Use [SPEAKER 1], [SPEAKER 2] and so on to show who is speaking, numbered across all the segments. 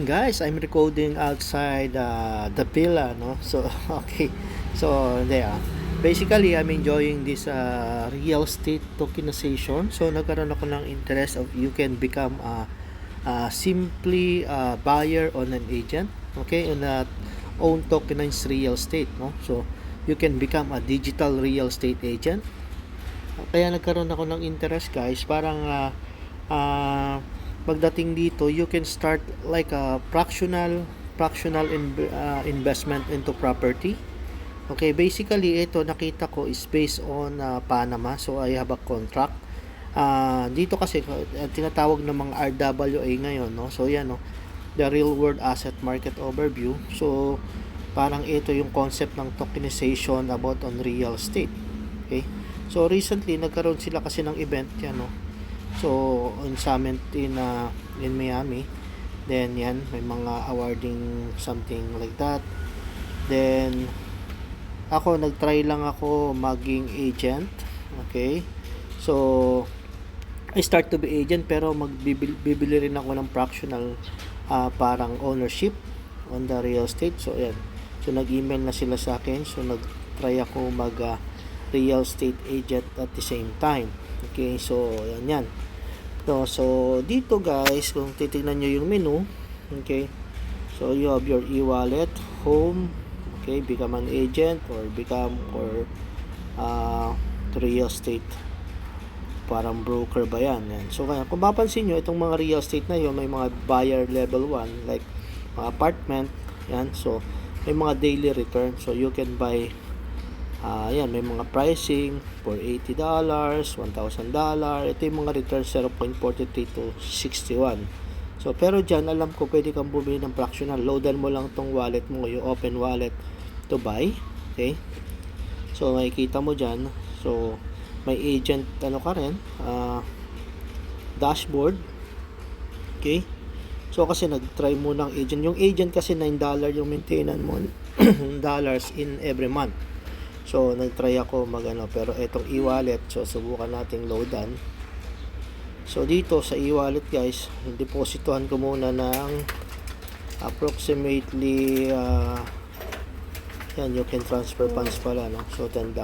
[SPEAKER 1] Guys, I'm recording outside the villa, no? So, okay. So, there. Basically, I'm enjoying this real estate tokenization. So, nagkaroon ako ng interest of you can become simply a buyer on an agent, okay? On that own tokenized real estate, no? So, you can become a digital real estate agent. Kaya nagkaroon ako ng interest, guys. Parang pagdating dito, you can start like a investment into property. Okay, basically ito nakita ko is based on Panama, so I have a contract. Dito kasi tinatawag ng mga RWA ngayon, no? So yan, no, the real world asset market overview. So parang ito yung concept ng tokenization about on real estate. Okay, so recently nagkaroon sila kasi ng event yan, no? So on summit in Miami, then yan may mga awarding something like that. Then ako nagtry lang ako maging agent. Okay, so I start to be agent pero magbibili rin ako ng fractional parang ownership on the real estate. So yan, so nag-email na sila sa akin, so nag-try ako mag real estate agent at the same time. Okay, so yan. So dito guys, kung titingnan nyo yung menu, okay, so you have your e-wallet, home, okay, become an agent or real estate, parang broker ba yan. So kung mapansin nyo, itong mga real estate na yun, may mga buyer level 1 like mga apartment yan. So may mga daily return, so you can buy yan, may mga pricing for $80, $1,000. Ito yung mga return 0.43 to 61. So pero dyan alam ko pwede kang bumili ng fractional. Loadan mo lang tong wallet mo, yung open wallet to buy. Okay, so makikita mo dyan, so may agent ka rin, dashboard. Okay, so kasi nag-try mo ng agent. Yung agent kasi $9 yung maintenance mo dollars in every month. So nag-try ako pero etong e-wallet, so subukan nating loadan. So dito sa e-wallet guys, depositohan ko muna ng approximately yan, you can transfer funds pala, no? So $10.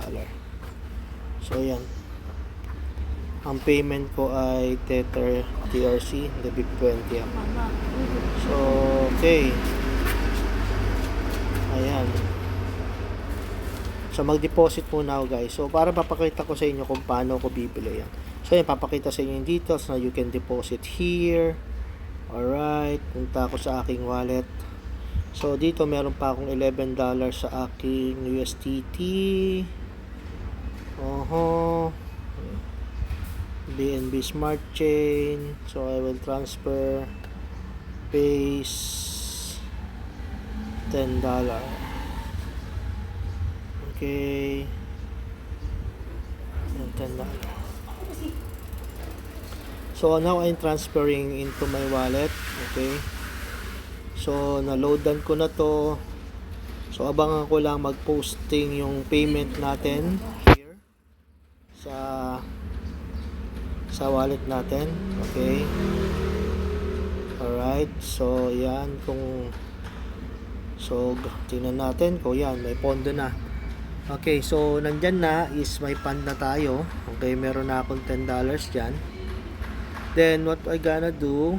[SPEAKER 1] So yan, ang payment ko ay Tether TRC, the big 20 yan. So okay, ayan. So mag-deposit muna ako guys. So para papakita ko sa inyo kung paano ko bibili yan. So yan, papakita sa inyo yung details na you can deposit here. Alright, punta ako sa aking wallet. So dito meron pa akong $11 sa aking USDT. BNB Smart Chain. So I will transfer base $10. Okay, $10. So now I'm transferring into my wallet. Okay, so na-loadan ko na to. So abangan ko lang mag-posting yung payment natin here sa wallet natin. Okay, alright, so yan, so tingnan natin kung yan may pondo na. Okay, so nandyan na is may fund na tayo. Okay, meron na akong $10 dyan. Then what I gonna do,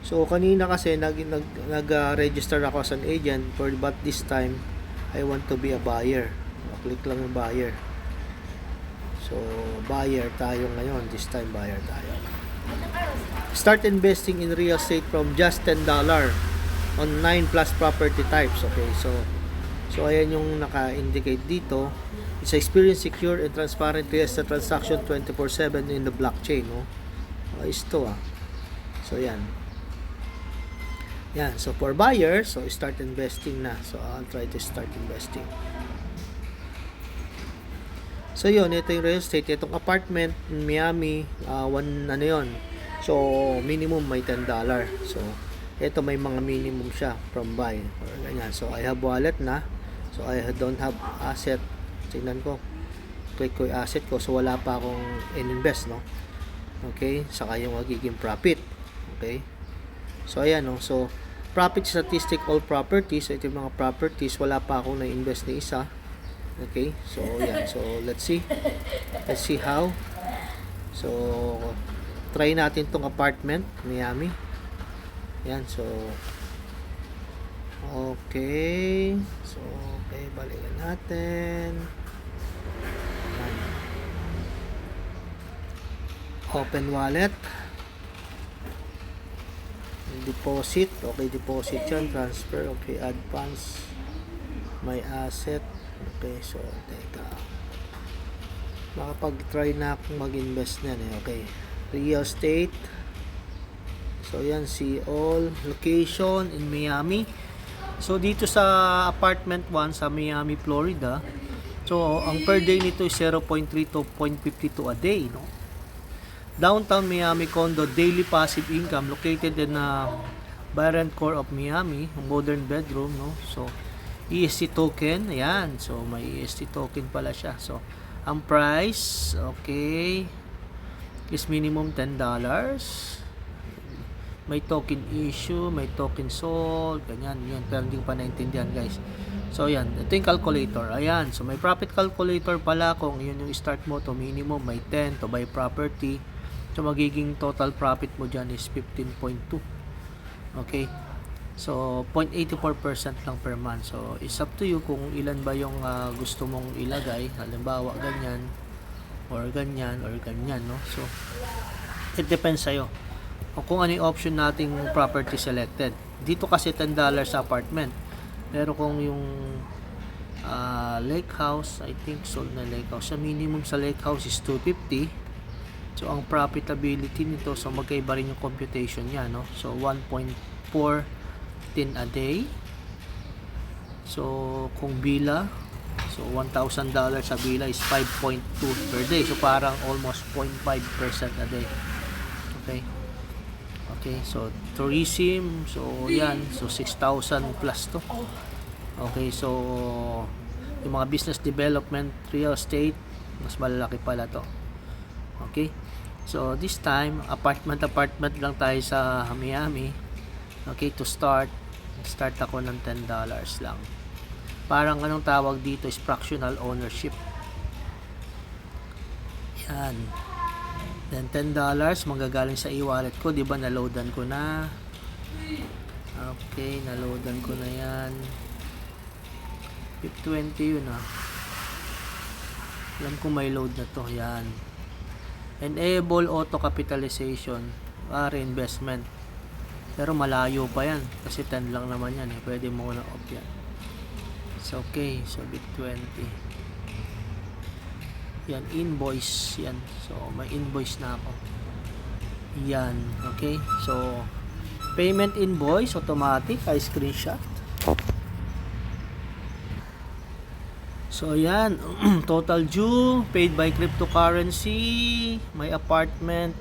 [SPEAKER 1] so kanina kasi nag-register ako as an agent, but this time I want to be a buyer. Click lang yung buyer. So buyer tayo ngayon, this time buyer tayo. Start investing in real estate from just $10 on 9 plus property types. Okay, so ayan yung naka-indicate dito. It's experience secure and transparent real estate transaction 24/7 in the blockchain, no? Ito So yan. Yan, so for buyers, so start investing na. So I'll try to start investing. So yun, ito yung real estate, itong apartment in Miami, So minimum may $10. So ito may mga minimum siya from buy or ganyan. So I have wallet na. So I don't have asset. Tingnan ko. Click ko yung asset ko. So wala pa akong in-invest, no? Okay? Saka yung magiging profit. Okay? So ayan, no? So Profit statistic, all properties. So, ito yung mga properties. Wala pa akong na-invest na isa. Okay, so yan. So, let's see how. So, try natin tong apartment, Miami. Yan, so okay. So, okay, balikan natin. Yan. Open wallet. Deposit. Okay, deposit yan. Transfer. Okay, add funds. My asset. Okay, so, teka. Makapag-try na akong mag-invest na eh. Okay. Real estate. So, yan. See all. Location in Miami. So, dito sa apartment 1 sa Miami, Florida. So, ang per day nito is 0.3 to 0.52 a day, no? Downtown Miami condo, daily passive income located in Byron Core of Miami, modern bedroom, no? So, EST token, ayan. So, may EST token pala siya. So, ang price, okay, is minimum $10. May token issue, may token sold, ganyan, yun. Pero hindi ko pa naintindihan, guys. So, ayan. Ito yung calculator. Ayan. So, may profit calculator pala kung yun yung start mo to minimum, may 10 to buy property. So, magiging total profit mo dyan is 15.2. Okay. So, 0.84% lang per month. So, it's up to you kung ilan ba yung gusto mong ilagay. Halimbawa, ganyan, or ganyan, no? So, it depends sa'yo. O kung ano yung option nating property selected. Dito kasi $10 sa apartment. Pero kung yung lake house, I think sold na lake house. Sa minimum sa lake house is $250. So, ang profitability nito, so magkaiba rin yung computation niya, no? So, 1.4 a day. So, kung villa, so $1,000 sa villa is 5.2 per day. So, parang almost 0.5% a day. Okay. Okay, so tourism, so yan, so 6,000 plus to. Okay, so yung mga business development, real estate, mas malalaki pala to. Okay, so this time apartment lang tayo sa Miami. Okay, to start ako ng $10 lang. Parang anong tawag dito is fractional ownership. Yan. Then $10 manggagaling sa e-wallet ko, 'di ba? Na-loadan ko na. Okay, na-loadan ko na 'yan. 520 yun Alam ko may load na 'to, 'yan. Enable auto capitalization, reinvestment. Pero malayo pa 'yan kasi 10 lang naman 'yan eh. Pwede mo na off 'yan. So okay, so bit 20. Yan, invoice yan. So, may invoice na ako. Yan, okay. So, payment invoice, automatic, I screenshot. So, yan. Total due, paid by cryptocurrency. My apartment,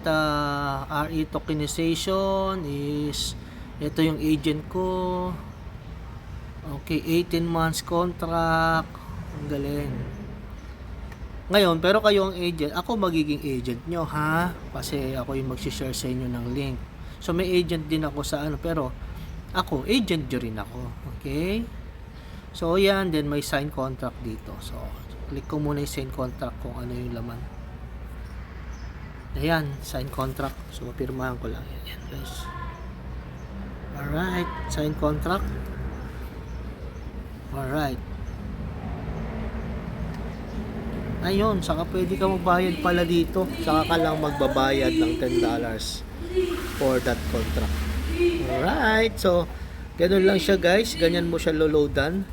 [SPEAKER 1] RE tokenization is, ito yung agent ko. Okay, 18 months contract. Ang galing. Ngayon, pero kayo ang agent, ako magiging agent nyo, ha? Kasi ako yung mag-share sa inyo ng link. So, may agent din ako sa pero ako, agent nyo rin ako. Okay? So, yan. Then, may sign contract dito. So, click ko muna yung sign contract kung ano yung laman. Ayan, sign contract. So, mapirmahan ko lang. Yan, guys. Alright, sign contract. Alright. Ayun, saka pwede ka magbayad pala dito. Saka ka lang magbabayad ng $10 for that contract. Alright, so ganun lang siya, guys. Ganyan mo siya loloadan.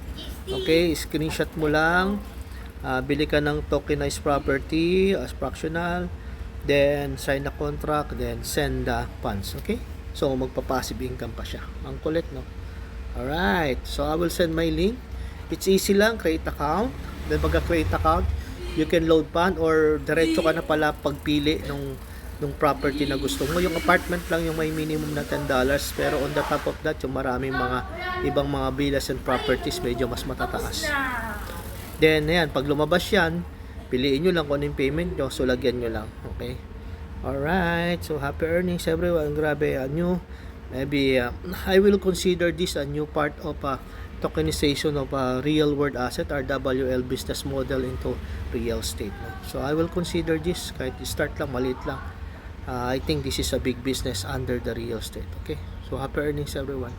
[SPEAKER 1] Okay, screenshot mo lang. Bili ka ng tokenized property as fractional. Then sign the contract. Then send the funds. Okay, so magpa-passive income pa siya. Ang kulit, no? Alright, so I will send my link. It's easy lang, create account. Then pagka-create account, you can load fund or diretso ka na pala pagpili nung property na gusto mo. Yung apartment lang yung may minimum na $10, pero on the top of that, yung maraming mga ibang mga villas and properties medyo mas matataas. Then, ayan, pag lumabas yan, piliin nyo lang kung ano yung payment nyo, so lagyan nyo lang. Okay? Alright, so happy earnings everyone. Grabe, new Maybe I will consider this a new part of tokenization of real world asset, RWL business model into real estate. No? So I will consider this kahit start lang, maliit lang. I think this is a big business under the real estate. Okay, so happy earnings everyone.